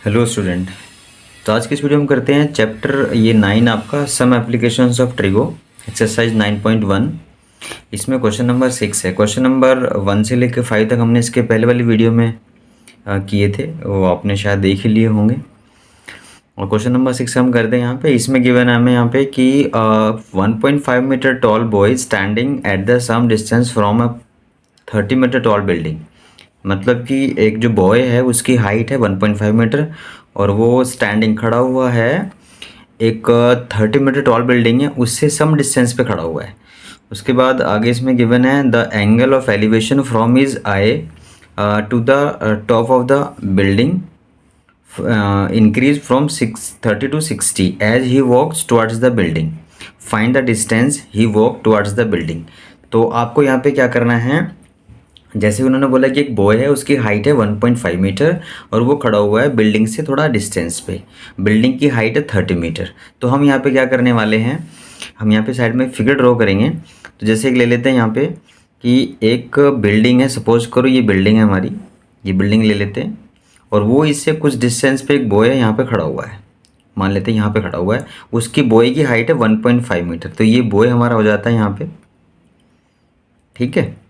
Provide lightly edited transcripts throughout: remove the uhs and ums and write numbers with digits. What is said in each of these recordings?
Hello student. तो आज की इस वीडियो में करते हैं चैप्टर ये 9 आपका some applications of trigo exercise 9.1। इसमें क्वेश्चन नंबर 6 है। क्वेश्चन नंबर 1 से लेकर 5 तक हमने इसके पहले वाली वीडियो में किए थे, वो आपने शायद देख ही लिए होंगे। और क्वेश्चन नंबर 6 हम करते हैं यहाँ पे। इसमें गिवन है हमें यहाँ पे कि 1.5 metre tall boy standing at the some distance from a 30 metre tall building. मतलब कि एक जो बॉय है उसकी हाइट है 1.5 मीटर और वो स्टैंडिंग खड़ा हुआ है एक 30 मीटर टॉल बिल्डिंग है उससे सम डिस्टेंस पे खड़ा हुआ है। उसके बाद आगे इसमें गिवन है the angle of elevation from his eye to the top of the building increase from 630 to 60 as he walks towards the building. Find the distance he walk towards the building. तो आपको यहाँ पे क्या करना है, जैसे उन्होंने बोला कि एक बॉय है उसकी हाइट है 1.5 मीटर और वो खड़ा हुआ है बिल्डिंग से थोड़ा डिस्टेंस पे। बिल्डिंग की हाइट है 30 मीटर। तो हम यहाँ पे क्या करने वाले हैं, हम यहाँ पे साइड में फिगर ड्रॉ करेंगे। तो जैसे एक ले लेते हैं यहाँ पे कि एक बिल्डिंग है, सपोज करो ये बिल्डिंग है हमारी, ये बिल्डिंग ले लेते हैं और वो इससे कुछ डिस्टेंस पे एक बॉय है यहाँ पे खड़ा हुआ है, मान लेते हैं यहाँ पे खड़ा हुआ है। उसकी बॉय की हाइट है 1.5 मीटर। तो ये बॉय हमारा हो जाता है यहाँ पे, ठीक है।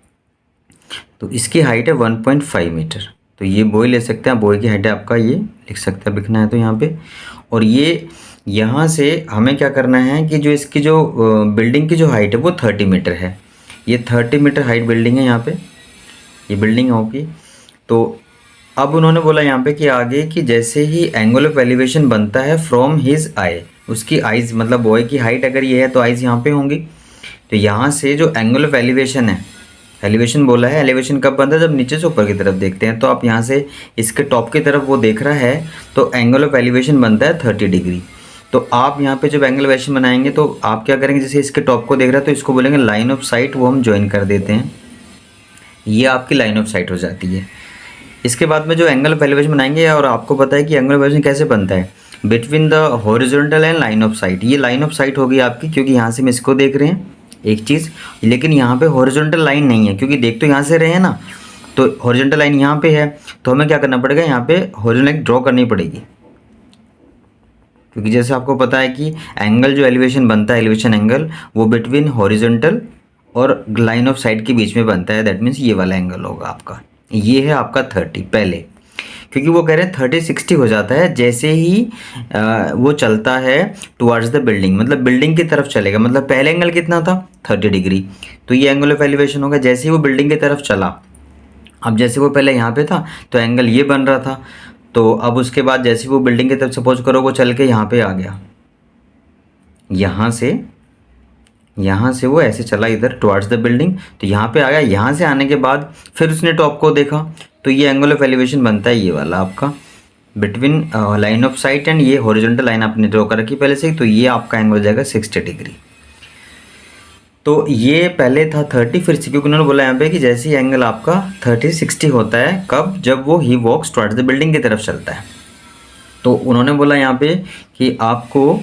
तो इसकी हाइट है 1.5 मीटर। तो ये बॉय ले सकते हैं, बॉय की हाइट है आपका, ये लिख सकते हैं, लिखना है तो यहाँ पे। और ये यहाँ से हमें क्या करना है कि जो इसकी जो बिल्डिंग की जो हाइट है वो 30 मीटर है। ये 30 मीटर हाइट बिल्डिंग है यहाँ पे, ये बिल्डिंग होगी। तो अब उन्होंने बोला यहाँ पे कि आगे कि जैसे ही एंगल ऑफ एलिवेशन बनता है फ्रॉम हिज आई, उसकी आइज़ मतलब बॉय की हाइट अगर ये है तो आइज़ यहाँ पे होंगी। तो यहाँ से जो एंगल ऑफ एलिवेशन है, एलिवेशन बोला है, एलिवेशन कब बनता है जब नीचे से ऊपर की तरफ देखते हैं। तो आप यहाँ से इसके टॉप की तरफ वो देख रहा है तो एंगल ऑफ एलिवेशन बनता है 30 डिग्री। तो आप यहाँ पे जब एंगल एलिवेशन बनाएंगे तो आप क्या करेंगे, जैसे इसके टॉप को देख रहा है तो इसको बोलेंगे लाइन ऑफ साइट, वो हम ज्वाइन कर देते हैं। ये आपकी लाइन ऑफ साइट हो जाती है। इसके बाद में जो एंगल ऑफ एलिवेशन बनाएंगे, और आपको पता है कि एंगल ऑफ एलिवेशन कैसे बनता है, between the horizontal and line of site. ये लाइन ऑफ साइट होगी आपकी, क्योंकि यहाँ से हम इसको देख रहे हैं एक चीज़, लेकिन यहाँ पे हॉरिजॉन्टल लाइन नहीं है, क्योंकि देख तो यहाँ से रहे हैं ना। तो हॉरिजॉन्टल लाइन यहाँ पे है तो हमें क्या करना पड़ेगा, यहाँ पे हॉरिजॉन्टल लाइन ड्रॉ करनी पड़ेगी। क्योंकि जैसे आपको पता है कि एंगल जो एलिवेशन बनता है, एलिवेशन एंगल, वो बिटवीन हॉरिजॉन्टल और लाइन ऑफ साइट के बीच में बनता है। दैट मीन्स ये वाला एंगल होगा आपका, ये है आपका 30 पहले, क्योंकि वो कह रहे हैं 30-60 हो जाता है जैसे ही वो चलता है टुवर्ड्स द बिल्डिंग, मतलब बिल्डिंग की तरफ चलेगा। मतलब पहले एंगल कितना था, 30 डिग्री। तो ये एंगल ऑफ एलिवेशन होगा जैसे ही वो बिल्डिंग की तरफ चला। अब जैसे वो पहले यहाँ पे था तो एंगल ये बन रहा था, तो अब उसके बाद जैसे वो बिल्डिंग की तरफ सपोज करो वो चल के यहाँ पे आ गया, यहाँ से वो ऐसे चला इधर टुवर्ड्स द बिल्डिंग, तो यहाँ पे आ गया। यहाँ से आने के बाद फिर उसने टॉप को देखा, तो ये एंगल ऑफ एलिवेशन बनता है ये वाला आपका, between line of site and ये हॉरिजॉन्टल लाइन आपने ड्रॉ कर रखी पहले से ही। तो ये आपका एंगल हो जाएगा 60 डिग्री। तो ये पहले था 30, फिर से क्योंकि उन्होंने बोला यहाँ पे कि जैसे ही एंगल आपका 30-60 होता है, कब, जब वो ही वॉक्स टुवर्ड्स द बिल्डिंग की तरफ चलता है। तो उन्होंने बोला यहाँ पे कि आपको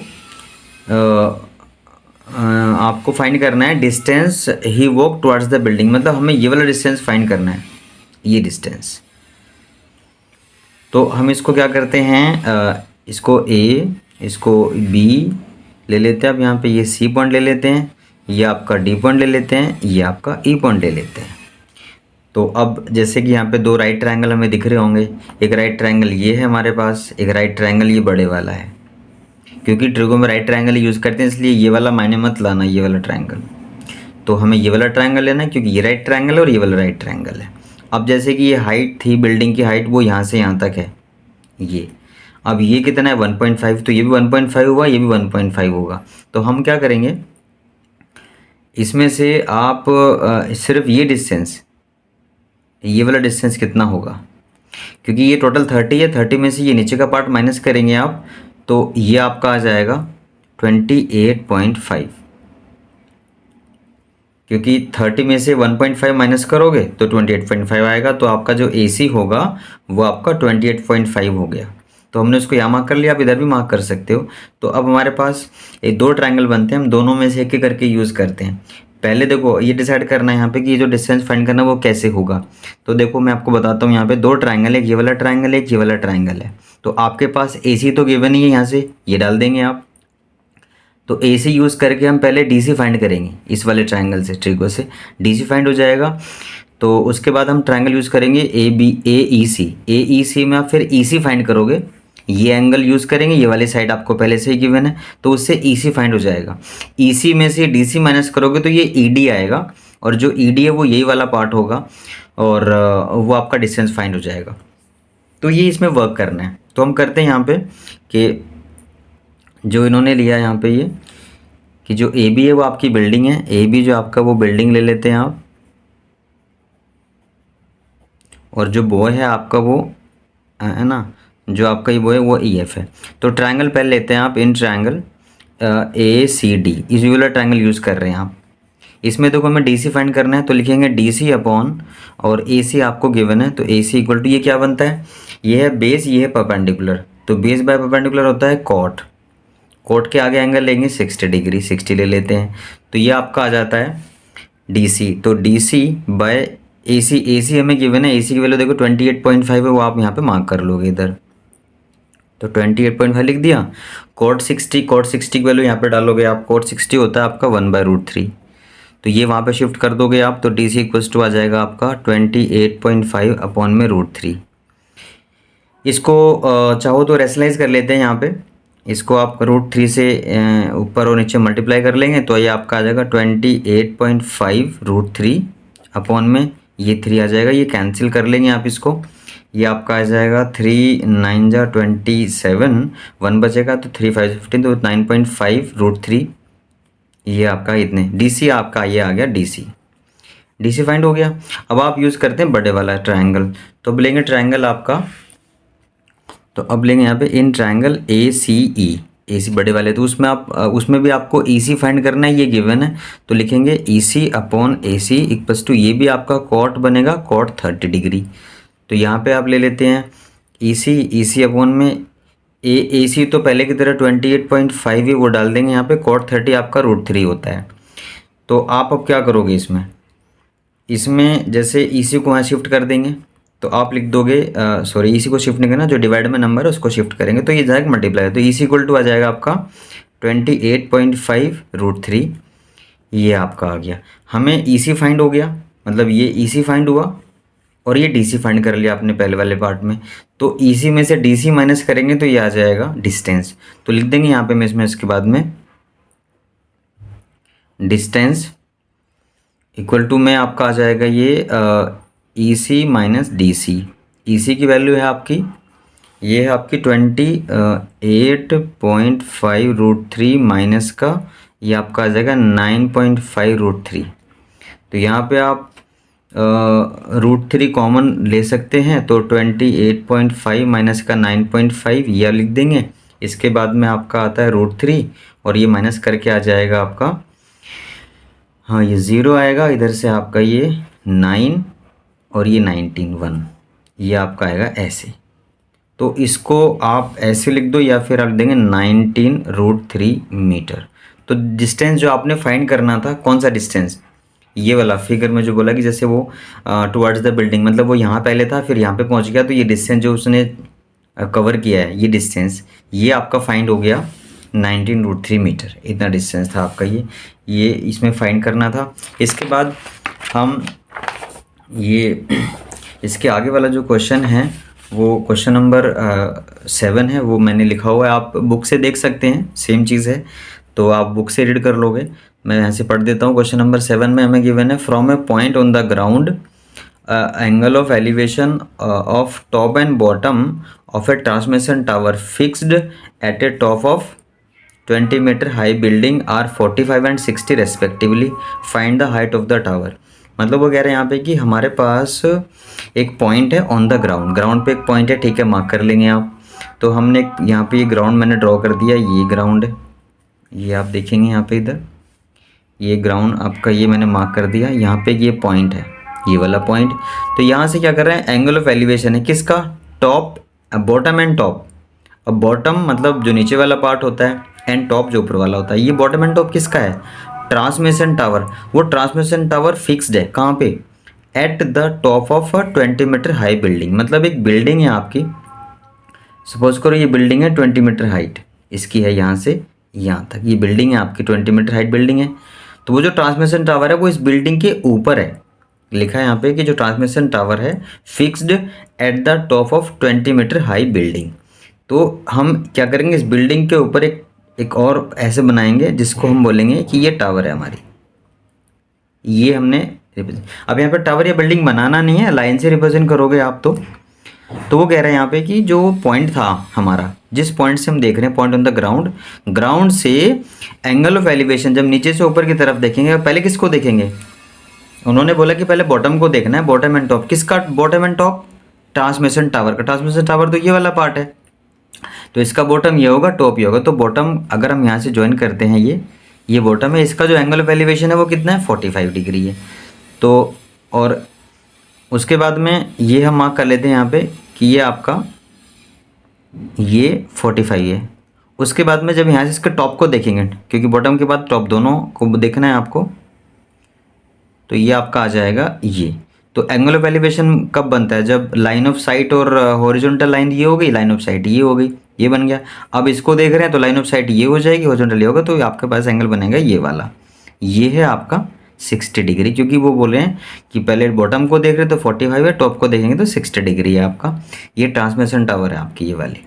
फाइंड करना है distance he walk towards the building. मतलब हमें ये वाला डिस्टेंस फाइंड करना है, ये डिस्टेंस। तो हम इसको क्या करते हैं, इसको ए, इसको बी ले लेते हैं। अब यहाँ पे ये सी पॉइंट ले लेते हैं, ये आपका डी पॉइंट ले लेते हैं, ये आपका ई पॉइंट ले लेते हैं। तो अब जैसे कि यहाँ पे दो राइट ट्रायंगल हमें दिख रहे होंगे, एक राइट ट्रायंगल ये है हमारे पास, एक राइट ट्रायंगल ये बड़े वाला है। क्योंकि ट्रिगो में राइट ट्रायंगल यूज़ करते हैं इसलिए ये वाला मायने मत लाना, ये वाला ट्रायंगल। तो हमें ये वाला ट्रायंगल लेना है क्योंकि ये राइट ट्रायंगल है और ये वाला राइट ट्रायंगल है। अब जैसे कि ये हाइट थी बिल्डिंग की हाइट, वो यहाँ से यहाँ तक है ये। अब ये कितना है 1.5, तो ये भी 1.5 हुआ, ये भी 1.5 होगा। तो हम क्या करेंगे, इसमें से आप सिर्फ ये डिस्टेंस, ये वाला डिस्टेंस कितना होगा, क्योंकि ये टोटल 30 है, 30 में से ये नीचे का पार्ट माइनस करेंगे आप, तो ये आपका आ जाएगा 28.5। क्योंकि 30 में से 1.5 माइनस करोगे तो 28.5 आएगा। तो आपका जो AC होगा वो आपका 28.5 हो गया। तो हमने उसको यहाँ मार्क कर लिया, आप इधर भी मार्क कर सकते हो। तो अब हमारे पास ये दो ट्रायंगल बनते हैं, हम दोनों में से एक एक करके यूज़ करते हैं। पहले देखो ये डिसाइड करना है यहाँ पे कि ये जो डिस्टेंस फाइंड करना है वो कैसे होगा। तो देखो मैं आपको बताता हूँ, यहाँ पे दो ट्रायंगल है, एक ये वाला ट्रायंगल है, एक ये वाला ट्रायंगल है। तो आपके पास AC तो गिवन ही है, यहाँ से ये डाल देंगे आप। तो AC यूज़ करके हम पहले DC फाइंड करेंगे, इस वाले ट्रायंगल से, ट्रिगो से DC फाइंड हो जाएगा। तो उसके बाद हम ट्रायंगल यूज़ करेंगे AEC में आप फिर EC फाइंड करोगे, ये एंगल यूज़ करेंगे, ये वाली साइड आपको पहले से ही गिवन है, तो उससे EC फाइंड हो जाएगा। EC में से DC माइनस करोगे तो ये ED आएगा, और जो ED है वो यही वाला पार्ट होगा, और वो आपका डिस्टेंस फाइंड हो जाएगा। तो ये इसमें वर्क करना है। तो हम करते हैं यहाँ पे कि जो इन्होंने लिया यहाँ पे ये कि जो AB है वो आपकी बिल्डिंग है, AB जो आपका वो बिल्डिंग ले लेते हैं आप, और जो बॉय है आपका वो है ना, जो आपका ये बॉय है वो EF है। तो ट्रायंगल पहले लेते हैं आप, इन ट्रायंगल ACD, इस वाला ट्रायंगल यूज़ कर रहे हैं आप। इसमें देखो हमें DC फाइंड करना है, तो लिखेंगे DC अपॉन, और AC आपको गिवन है, तो AC इक्वल टू ये क्या बनता है, ये है बेस, ये है परपेंडिकुलर, तो बेस बाय परपेंडिकुलर होता है कॉट, कॉट के आगे एंगल लेंगे 60 डिग्री, 60 ले लेते हैं, तो ये आपका आ जाता है DC। तो DC बाय AC हमें गिवन है, AC की वैल्यू देखो 28.5 है, वो आप यहाँ पे मार्क कर लोगे इधर, तो 28.5 लिख दिया। कॉट 60 की वैल्यू यहाँ पे डालोगे आप, कॉट 60 होता है आपका 1/√3, तो ये वहाँ पे शिफ्ट कर दोगे आप, तो DC इक्वल्स टू आ जाएगा आपका 28.5 अपॉन में √3। इसको चाहो तो रेशनलाइज कर लेते हैं यहाँ पे, इसको आप √3 से ऊपर और नीचे मल्टीप्लाई कर लेंगे, तो ये आपका आ जाएगा 28.5 √3 अपॉन में ये 3 आ जाएगा, ये कैंसिल कर लेंगे आप इसको, ये आपका आ जाएगा 3 9 जा 27, 1 बचेगा, तो 3 5 15, तो 9.5 √3, ये आपका इतने DC आपका ये आ गया DC फाइंड हो गया। अब आप यूज़ करते हैं बड़े वाला ट्रायंगल, तो अब लेंगे ट्रायंगल आपका, तो अब लेंगे यहाँ पे इन ट्रायंगल AC बड़े वाले, तो उसमें आप उसमें भी आपको EC फाइंड करना है, ये गिवन है, तो लिखेंगे EC upon AC equals to, ये भी आपका कॉट बनेगा, कॉट 30 डिग्री। तो यहाँ पे आप ले लेते हैं EC अपॉन में AC, तो पहले की तरह 28.5 ही वो डाल देंगे यहाँ पे, कॉट 30 आपका √3 होता है। तो आप अब क्या करोगे इसमें जैसे EC को वहाँ शिफ्ट कर देंगे, तो आप लिख दोगे सॉरी EC को शिफ्ट नहीं करना, जो डिवाइड में नंबर है उसको शिफ्ट करेंगे, तो ये जाएगा मल्टीप्लाई, तो EC इक्वल टू आ जाएगा आपका 28.5 √3, ये आपका आ गया। हमें EC फाइंड हो गया, मतलब ये EC फाइंड हुआ और ये DC फाइंड कर लिया आपने पहले वाले पार्ट में, तो EC में से DC माइनस करेंगे तो ये आ जाएगा डिस्टेंस, तो लिख देंगे यहाँ पे मैं इसमें, इसके बाद में डिस्टेंस इक्वल टू में आपका आ जाएगा ये EC माइनस DC। EC की वैल्यू है आपकी, ये है आपकी 28.5 √3 माइनस का ये आपका आ जाएगा 9.5 √3। तो यहाँ पे आप √3 कॉमन ले सकते हैं, तो 28.5 माइनस का 9.5 ये लिख देंगे, इसके बाद में आपका आता है √3, और ये माइनस करके आ जाएगा आपका, हाँ ये 0 आएगा, इधर से आपका ये 9 और ये 19 1, ये आपका आएगा ऐसे। तो इसको आप ऐसे लिख दो, या फिर आप लिख देंगे 19 √3 मीटर। तो डिस्टेंस जो आपने फाइंड करना था, कौन सा डिस्टेंस, ये वाला फिगर में जो बोला कि जैसे वो टुवर्ड्स द बिल्डिंग, मतलब वो यहाँ पहले था फिर यहाँ पे पहुँच गया, तो ये डिस्टेंस जो उसने कवर किया है, ये डिस्टेंस ये आपका फाइंड हो गया 19 √3 मीटर, इतना डिस्टेंस था आपका, ये इसमें फाइंड करना था। इसके बाद हम ये इसके आगे वाला जो क्वेश्चन है वो क्वेश्चन नंबर 7 है, वो मैंने लिखा हुआ है, आप बुक से देख सकते हैं, सेम चीज़ है, तो आप बुक से रीड कर लोगे। मैं यहाँ से पढ़ देता हूँ। क्वेश्चन नंबर 7 में हमें गिवन है, from a point on the ground angle of elevation of top and bottom of a transmission tower fixed at a top of 20 metre high building are 45 and 60 respectively, find the height of the tower. मतलब वो कह रहे हैं यहाँ पे कि हमारे पास एक पॉइंट है ऑन द ग्राउंड, ग्राउंड पे एक पॉइंट है, ठीक है, मार्क कर लेंगे आप। तो हमने यहाँ पे ये ग्राउंड मैंने ड्रॉ कर दिया, ये ग्राउंड है, ये आप देखेंगे यहाँ पे, इधर ये ग्राउंड आपका ये मैंने मार्क कर दिया, यहाँ पे ये पॉइंट है, ये वाला पॉइंट। तो यहाँ से क्या कर रहे हैं, एंगल ऑफ एलिवेशन है किसका, टॉप, बॉटम एंड टॉप। अब बॉटम मतलब जो नीचे वाला पार्ट होता है, एंड टॉप जो ऊपर वाला होता है। ये बॉटम एंड टॉप किसका है, ट्रांसमिशन टावर। वो ट्रांसमिशन टावर फिक्स्ड है कहाँ पे, at the top of a 20 metre high building. मतलब एक बिल्डिंग है आपकी सपोज करो ये बिल्डिंग है 20 मीटर हाइट इसकी है, यहाँ से यहाँ तक ये बिल्डिंग है आपकी 20 मीटर हाइट बिल्डिंग है। तो वो जो ट्रांसमिशन टावर है वो इस बिल्डिंग के ऊपर है, लिखा है यहाँ पे कि जो ट्रांसमिशन टावर है fixed at the top of 20 metre high building. तो हम क्या करेंगे, इस बिल्डिंग के ऊपर एक और ऐसे बनाएंगे जिसको हम बोलेंगे कि ये टावर है हमारी, ये हमने अब यहाँ पे टावर या बिल्डिंग बनाना नहीं है, लाइन से रिप्रेजेंट करोगे आप। तो वो कह रहे हैं यहाँ पे कि जो पॉइंट था हमारा, जिस पॉइंट से हम देख रहे हैं point on the ground, ground से एंगल ऑफ एलिवेशन जब नीचे से ऊपर की तरफ देखेंगे, पहले किसको देखेंगे, उन्होंने बोला कि पहले बॉटम को देखना है, बॉटम एंड टॉप। किसका bottom and top, transmission tower का। ट्रांसमिशन टावर तो ये वाला पार्ट है, तो इसका बॉटम ये होगा, टॉप ये होगा। तो बॉटम अगर हम यहाँ से ज्वाइन करते हैं, ये बॉटम है, इसका जो एंगल ऑफ एलिवेशन है वो कितना है 45 डिग्री है। तो और उसके बाद में ये हम मार्क कर लेते हैं यहाँ पे कि ये आपका ये 45 है। उसके बाद में जब यहाँ से इसके टॉप को देखेंगे, क्योंकि बॉटम के बाद टॉप दोनों को देखना है आपको, तो ये आपका आ जाएगा ये। तो एंगल ऑफ एलिवेशन कब बनता है, जब लाइन ऑफ साइट और हॉरिजॉन्टल लाइन ये हो गई, लाइन ऑफ साइट ये हो गई, ये बन गया। अब इसको देख रहे हैं तो लाइन ऑफ साइट ये हो जाएगी, हॉरिजॉन्टल ये होगा, तो आपके पास एंगल बनेगा ये वाला, ये है आपका 60 डिग्री। क्योंकि वो बोल रहे हैं कि पहले बॉटम को देख रहे हैं तो 45 है, टॉप को देखेंगे तो 60 डिग्री है आपका। ये ट्रांसमिशन टावर है आपकी, ये वाली,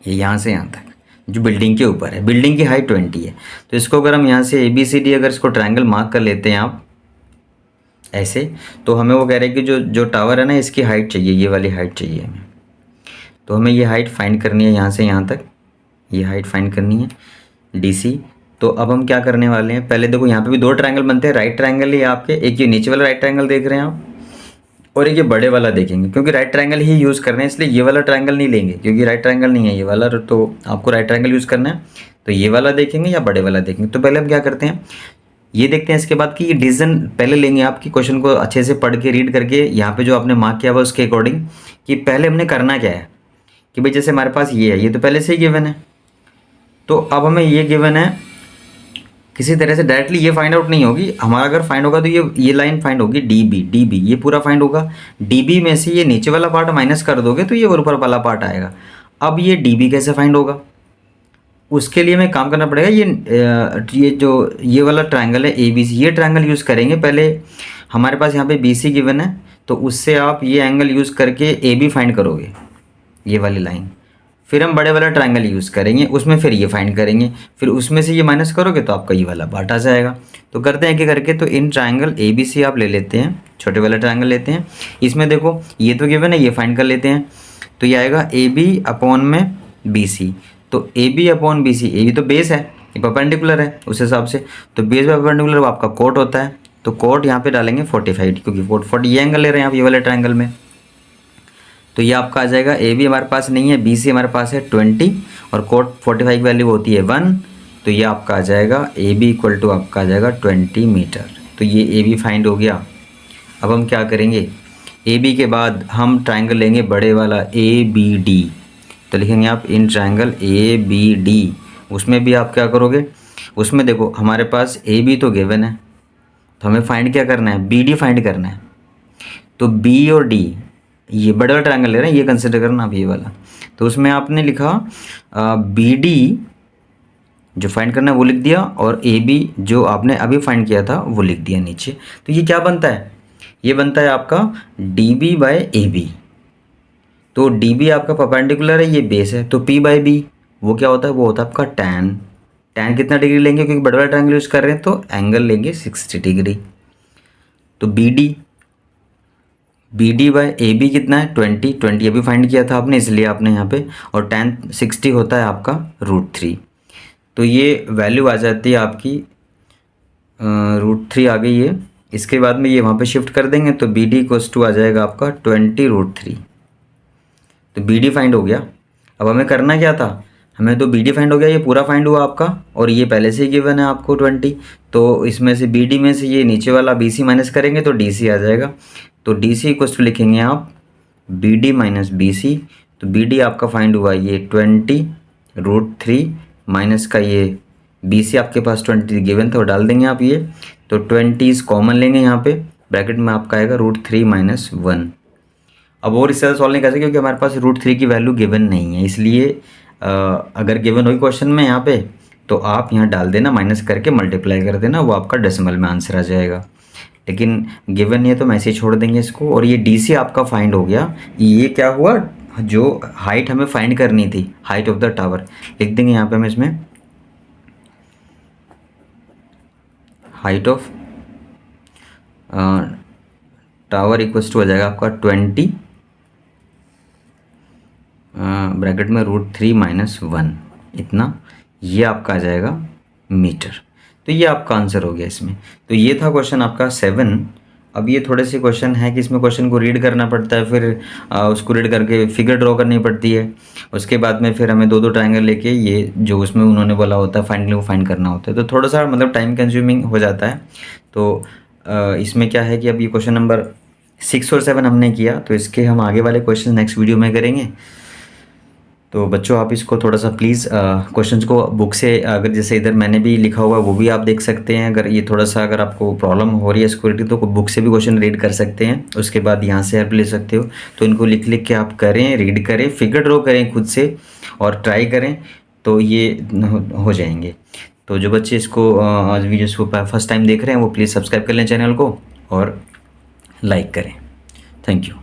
ये यहाँ से यहाँ तक जो बिल्डिंग के ऊपर है। बिल्डिंग की हाइट 20 है। तो इसको अगर हम यहाँ से ABCD अगर इसको ट्रायंगल मार्क कर लेते हैं आप ऐसे, तो हमें वो कह रहे हैं कि जो टावर है ना, इसकी हाइट चाहिए, ये वाली हाइट चाहिए हमें। तो हमें ये हाइट फाइंड करनी है, यहाँ से यहाँ तक ये हाइट फाइंड करनी है DC। तो अब हम क्या करने वाले हैं, पहले देखो यहाँ पे भी दो ट्रायंगल बनते हैं, राइट ट्रायंगल ही आपके, एक ये नीचे वाला राइट ट्रायंगल देख रहे हैं आप, और एक ये बड़े वाला देखेंगे, क्योंकि राइट ट्रायंगल ही यूज़ करना है, इसलिए ये वाला ट्रायंगल नहीं लेंगे, क्योंकि राइट ट्रायंगल नहीं है ये वाला, तो आपको राइट ट्रायंगल यूज़ करना है। तो ये वाला देखेंगे या बड़े वाला देखेंगे। तो पहले हम क्या करते हैं, ये देखते हैं इसके बाद कि ये डिसीजन पहले लेंगे, आपकी क्वेश्चन को अच्छे से पढ़ के रीड करके, यहाँ पे जो आपने मार्क किया हुआ उसके अकॉर्डिंग, कि पहले हमने करना क्या है, कि भाई जैसे हमारे पास ये है, ये तो पहले से ही गिवन है, तो अब हमें ये गिवन है, किसी तरह से डायरेक्टली ये फाइंड आउट नहीं होगी हमारा। अगर फाइंड होगा तो ये लाइन फाइंड होगी DB, ये पूरा फाइंड होगा। DB में से ये नीचे वाला पार्ट माइनस कर दोगे तो ये ऊपर वाला पार्ट आएगा। अब ये DB कैसे फाइंड होगा, उसके लिए हमें काम करना पड़ेगा। ये जो ये वाला ट्रायंगल है ABC, ये ट्रायंगल यूज़ करेंगे। पहले हमारे पास यहाँ पे BC गिवन है, तो उससे आप ये एंगल यूज़ करके AB फाइंड करोगे, ये वाली लाइन। फिर हम बड़े वाला ट्रायंगल यूज़ करेंगे, उसमें फिर ये फाइंड करेंगे, फिर उसमें से ये माइनस करोगे तो आपका ये वाला पार्ट आ जाएगा। तो करते हैं कि करके, तो इन ट्रायंगल ABC आप ले लेते हैं, छोटे वाला ट्रायंगल लेते हैं। इसमें देखो ये तो गिवन है, ये फाइंड कर लेते हैं। तो ये आएगा AB अपॉन में BC। तो AB अपॉन BC, AB तो बेस है, ये परपेंडिकुलर है उस हिसाब से, तो बेस में परपेंडिकुलर आपका कोट होता है। तो कोट यहाँ पे डालेंगे 45, क्योंकि 40 ये एंगल ले रहे हैं आप ये वाले ट्रायंगल में। तो ये आपका आ जाएगा, AB हमारे पास नहीं है, BC हमारे पास है 20, और कोट 45 की वैल्यू होती है 1। तो ये आपका आ जाएगा AB इक्वल टू आपका आ जाएगा 20 मीटर। तो ये AB फाइंड हो गया। अब हम क्या करेंगे, AB के बाद हम ट्रायंगल लेंगे बड़े वाला ABD। तो लिखेंगे आप इन ट्रायंगल ABD। उसमें भी आप क्या करोगे, उसमें देखो हमारे पास AB तो गिवन है, तो हमें फाइंड क्या करना है, BD फाइंड करना है। तो B और D, ये बड़ा वाला ट्रायंगल ले रहे हैं, ये कंसिडर करना आप ये वाला। तो उसमें आपने लिखा BD जो फाइंड करना है वो लिख दिया, और AB जो आपने अभी फाइंड किया था वो लिख दिया नीचे। तो ये क्या बनता है, ये बनता है आपका DB बाय AB। तो DB आपका परपेंडिकुलर है, ये बेस है, तो P बाय B वो क्या होता है, वो होता है आपका tan कितना डिग्री लेंगे, क्योंकि बड़ा वाला ट्रायंगल यूज़ कर रहे हैं, तो एंगल लेंगे 60 डिग्री। तो BD बाय AB कितना है 20 अभी फाइंड किया था आपने, इसलिए आपने यहाँ पे, और tan 60 होता है आपका √3। तो ये वैल्यू आ जाती है आपकी √3 आ गई है। इसके बाद में ये वहाँ पे शिफ्ट कर देंगे, तो BD इक्वल्स टू आ जाएगा आपका 20√3। तो BD फाइंड हो गया। अब हमें करना क्या था, हमें तो BD फाइंड हो गया, ये पूरा फाइंड हुआ आपका, और ये पहले से ही गिवन है आपको 20। तो इसमें से BD में से ये नीचे वाला BC माइनस करेंगे तो DC आ जाएगा। तो DC इक्वल्स टू लिखेंगे आप BD माइनस BC। तो BD आपका फाइंड हुआ ये 20√3 माइनस का ये BC आपके पास 20 गिवन था, वो डाल देंगे आप ये। तो 20 कॉमन लेंगे यहाँ पे, ब्रैकेट में आपका आएगा √3 - 1। अब और इससे सॉल्व नहीं कर सकते क्योंकि हमारे पास √3 की वैल्यू गिवन नहीं है, इसलिए अगर गिवन हुई क्वेश्चन में यहाँ पे तो आप यहाँ डाल देना, माइनस करके मल्टीप्लाई कर देना, वो आपका डेसिमल में आंसर आ जाएगा। लेकिन गिवन नहीं है तो हम ऐसे ही छोड़ देंगे इसको। और ये डी सी आपका फाइंड हो गया। ये क्या हुआ, जो हाइट हमें फाइंड करनी थी, हाइट ऑफ द टावर, लिख देंगे यहाँ पे हम इसमें height of tower equals to हो जाएगा आपका 20 ब्रैकेट में √3 - 1 इतना, ये आपका आ जाएगा मीटर। तो ये आपका आंसर हो गया इसमें। तो ये था क्वेश्चन आपका 7। अब ये थोड़े से क्वेश्चन है कि इसमें क्वेश्चन को रीड करना पड़ता है, फिर उसको रीड करके फिगर ड्रॉ करनी पड़ती है। उसके बाद में फिर हमें 2-2 ट्रायंगल लेके ये जो उसमें उन्होंने बोला होता है फाइनली वो फाइंड करना होता है। तो थोड़ा सा मतलब टाइम कंज्यूमिंग हो जाता है। तो इसमें क्या है कि अब ये क्वेश्चन नंबर 6 और 7 हमने किया, तो इसके हम आगे वाले क्वेश्चन नेक्स्ट वीडियो में करेंगे। तो बच्चों आप इसको थोड़ा सा प्लीज़ क्वेश्चंस को बुक से, अगर जैसे इधर मैंने भी लिखा हुआ है वो भी आप देख सकते हैं। अगर ये थोड़ा सा अगर आपको प्रॉब्लम हो रही है सिक्योरिटी, तो बुक से भी क्वेश्चन रीड कर सकते हैं, उसके बाद यहाँ से हेल्प ले सकते हो। तो इनको लिख लिख के आप करें, रीड करें, फिगर ड्रॉ करें खुद से और ट्राई करें, तो ये हो जाएंगे। तो जो बच्चे इसको आज वीडियोज़ को फर्स्ट टाइम देख रहे हैं वो प्लीज़ सब्सक्राइब कर लें चैनल को और लाइक करें। Thank you.